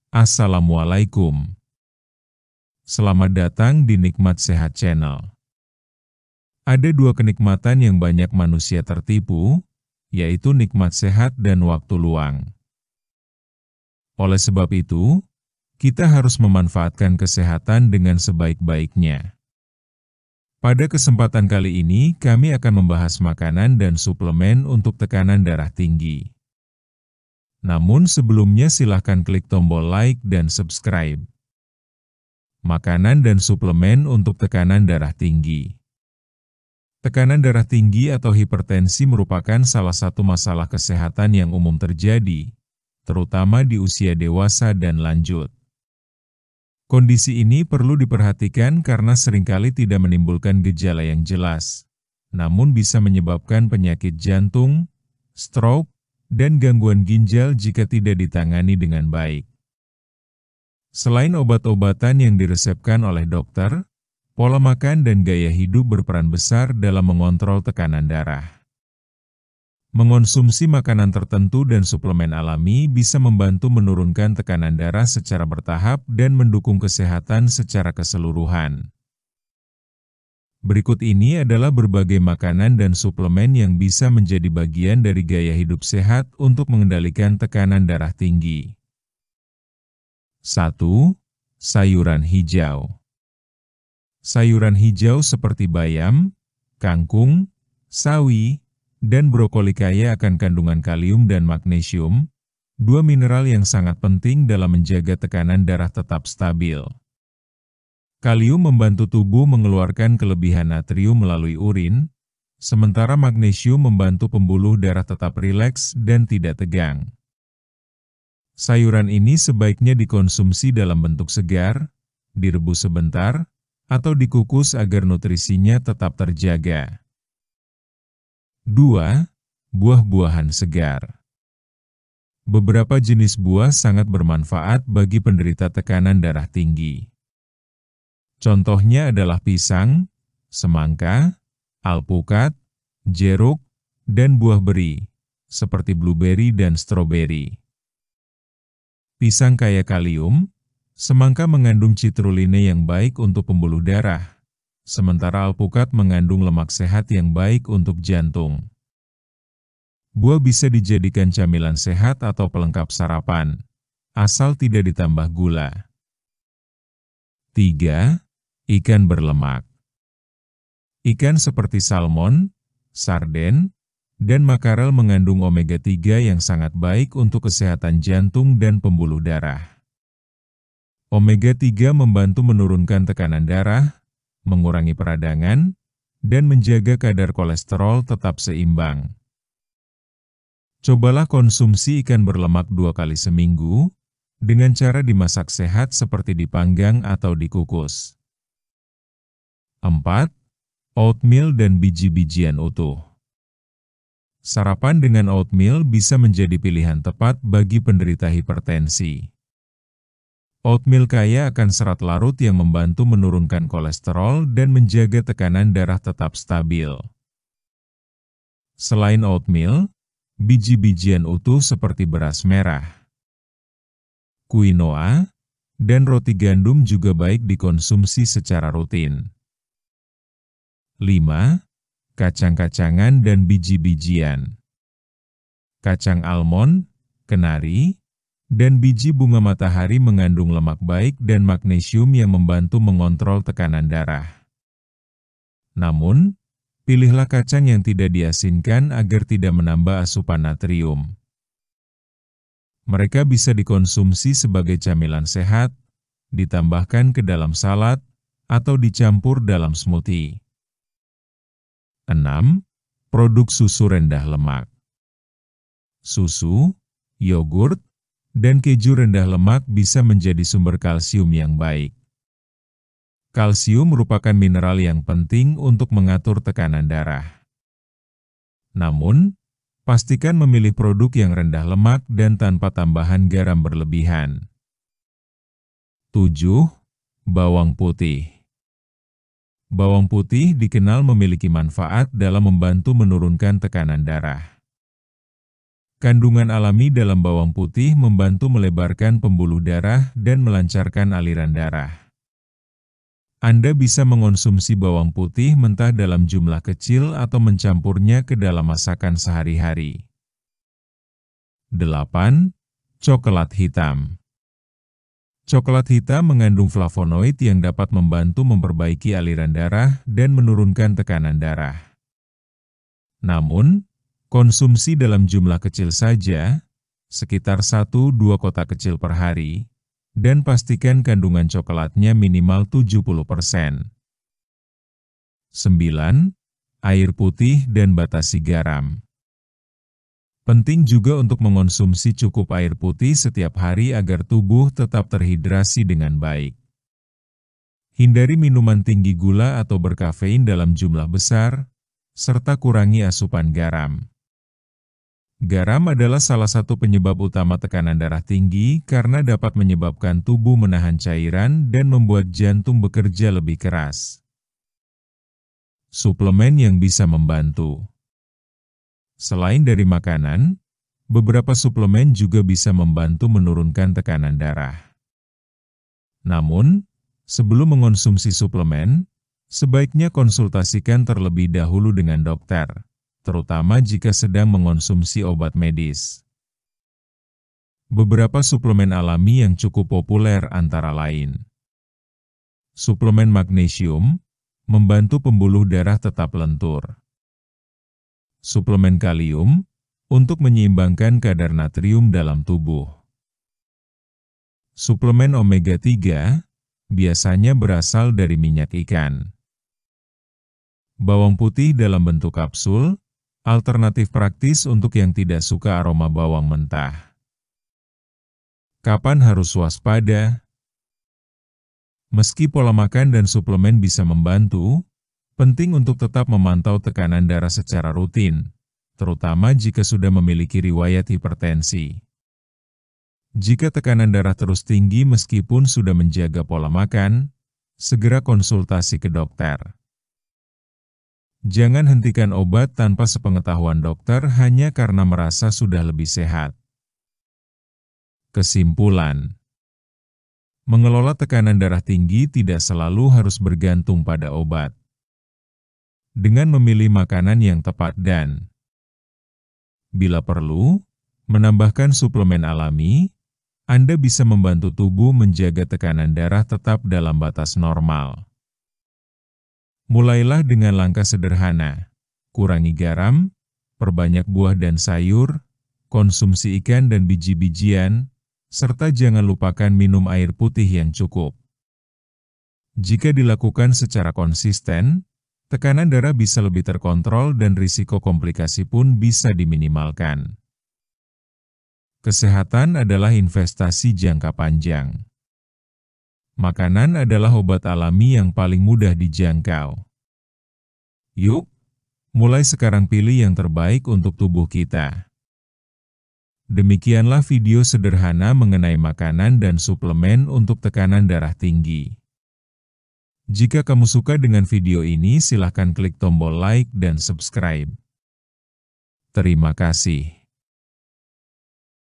Assalamualaikum. Selamat datang di Nikmat Sehat Channel. Ada dua kenikmatan yang banyak manusia tertipu, yaitu nikmat sehat dan waktu luang. Oleh sebab itu, kita harus memanfaatkan kesehatan dengan sebaik-baiknya. Pada kesempatan kali ini, kami akan membahas makanan dan suplemen untuk tekanan darah tinggi. Namun sebelumnya silahkan klik tombol like dan subscribe. Makanan dan suplemen untuk tekanan darah tinggi. Tekanan darah tinggi atau hipertensi merupakan salah satu masalah kesehatan yang umum terjadi, terutama di usia dewasa dan lanjut. Kondisi ini perlu diperhatikan karena seringkali tidak menimbulkan gejala yang jelas, namun bisa menyebabkan penyakit jantung, stroke, dan gangguan ginjal jika tidak ditangani dengan baik. Selain obat-obatan yang diresepkan oleh dokter, pola makan dan gaya hidup berperan besar dalam mengontrol tekanan darah. Mengonsumsi makanan tertentu dan suplemen alami bisa membantu menurunkan tekanan darah secara bertahap dan mendukung kesehatan secara keseluruhan. Berikut ini adalah berbagai makanan dan suplemen yang bisa menjadi bagian dari gaya hidup sehat untuk mengendalikan tekanan darah tinggi. 1. Sayuran hijau. Sayuran hijau seperti bayam, kangkung, sawi, dan brokoli kaya akan kandungan kalium dan magnesium, dua mineral yang sangat penting dalam menjaga tekanan darah tetap stabil. Kalium membantu tubuh mengeluarkan kelebihan natrium melalui urin, sementara magnesium membantu pembuluh darah tetap rileks dan tidak tegang. Sayuran ini sebaiknya dikonsumsi dalam bentuk segar, direbus sebentar, atau dikukus agar nutrisinya tetap terjaga. 2. Buah-buahan segar. Beberapa jenis buah sangat bermanfaat bagi penderita tekanan darah tinggi. Contohnya adalah pisang, semangka, alpukat, jeruk, dan buah beri, seperti blueberry dan stroberi. Pisang kaya kalium, semangka mengandung citruline yang baik untuk pembuluh darah, sementara alpukat mengandung lemak sehat yang baik untuk jantung. Buah bisa dijadikan camilan sehat atau pelengkap sarapan, asal tidak ditambah gula. 3. Ikan berlemak. Ikan seperti salmon, sarden, dan makarel mengandung omega-3 yang sangat baik untuk kesehatan jantung dan pembuluh darah. Omega-3 membantu menurunkan tekanan darah, mengurangi peradangan, dan menjaga kadar kolesterol tetap seimbang. Cobalah konsumsi ikan berlemak 2 kali seminggu, dengan cara dimasak sehat seperti dipanggang atau dikukus. 4. Oatmeal dan biji-bijian utuh. Sarapan dengan oatmeal bisa menjadi pilihan tepat bagi penderita hipertensi. Oatmeal kaya akan serat larut yang membantu menurunkan kolesterol dan menjaga tekanan darah tetap stabil. Selain oatmeal, biji-bijian utuh seperti beras merah, quinoa, dan roti gandum juga baik dikonsumsi secara rutin. 5. Kacang-kacangan dan biji-bijian. Kacang almond, kenari, dan biji bunga matahari mengandung lemak baik dan magnesium yang membantu mengontrol tekanan darah. Namun, pilihlah kacang yang tidak diasinkan agar tidak menambah asupan natrium. Mereka bisa dikonsumsi sebagai camilan sehat, ditambahkan ke dalam salad, atau dicampur dalam smoothie. 6. Produk susu rendah lemak. Susu, yogurt, dan keju rendah lemak bisa menjadi sumber kalsium yang baik. Kalsium merupakan mineral yang penting untuk mengatur tekanan darah. Namun, pastikan memilih produk yang rendah lemak dan tanpa tambahan garam berlebihan. 7. Bawang putih. Bawang putih dikenal memiliki manfaat dalam membantu menurunkan tekanan darah. Kandungan alami dalam bawang putih membantu melebarkan pembuluh darah dan melancarkan aliran darah. Anda bisa mengonsumsi bawang putih mentah dalam jumlah kecil atau mencampurnya ke dalam masakan sehari-hari. 8. Coklat hitam. Coklat hitam mengandung flavonoid yang dapat membantu memperbaiki aliran darah dan menurunkan tekanan darah. Namun, konsumsi dalam jumlah kecil saja, sekitar 1-2 kotak kecil per hari, dan pastikan kandungan coklatnya minimal 70%. 9. Air putih dan batasi garam. Penting juga untuk mengonsumsi cukup air putih setiap hari agar tubuh tetap terhidrasi dengan baik. Hindari minuman tinggi gula atau berkafein dalam jumlah besar, serta kurangi asupan garam. Garam adalah salah satu penyebab utama tekanan darah tinggi karena dapat menyebabkan tubuh menahan cairan dan membuat jantung bekerja lebih keras. Suplemen yang bisa membantu. Selain dari makanan, beberapa suplemen juga bisa membantu menurunkan tekanan darah. Namun, sebelum mengonsumsi suplemen, sebaiknya konsultasikan terlebih dahulu dengan dokter, terutama jika sedang mengonsumsi obat medis. Beberapa suplemen alami yang cukup populer antara lain. Suplemen magnesium, membantu pembuluh darah tetap lentur. Suplemen kalium, untuk menyeimbangkan kadar natrium dalam tubuh. Suplemen omega 3, biasanya berasal dari minyak ikan. Bawang putih dalam bentuk kapsul, alternatif praktis untuk yang tidak suka aroma bawang mentah. Kapan harus waspada? Meski pola makan dan suplemen bisa membantu, penting untuk tetap memantau tekanan darah secara rutin, terutama jika sudah memiliki riwayat hipertensi. Jika tekanan darah terus tinggi meskipun sudah menjaga pola makan, segera konsultasi ke dokter. Jangan hentikan obat tanpa sepengetahuan dokter hanya karena merasa sudah lebih sehat. Kesimpulan: mengelola tekanan darah tinggi tidak selalu harus bergantung pada obat. Dengan memilih makanan yang tepat dan, bila perlu, menambahkan suplemen alami, Anda bisa membantu tubuh menjaga tekanan darah tetap dalam batas normal. Mulailah dengan langkah sederhana, kurangi garam, perbanyak buah dan sayur, konsumsi ikan dan biji-bijian, serta jangan lupakan minum air putih yang cukup. Jika dilakukan secara konsisten, tekanan darah bisa lebih terkontrol dan risiko komplikasi pun bisa diminimalkan. Kesehatan adalah investasi jangka panjang. Makanan adalah obat alami yang paling mudah dijangkau. Yuk, mulai sekarang pilih yang terbaik untuk tubuh kita. Demikianlah video sederhana mengenai makanan dan suplemen untuk tekanan darah tinggi. Jika kamu suka dengan video ini, silakan klik tombol like dan subscribe. Terima kasih.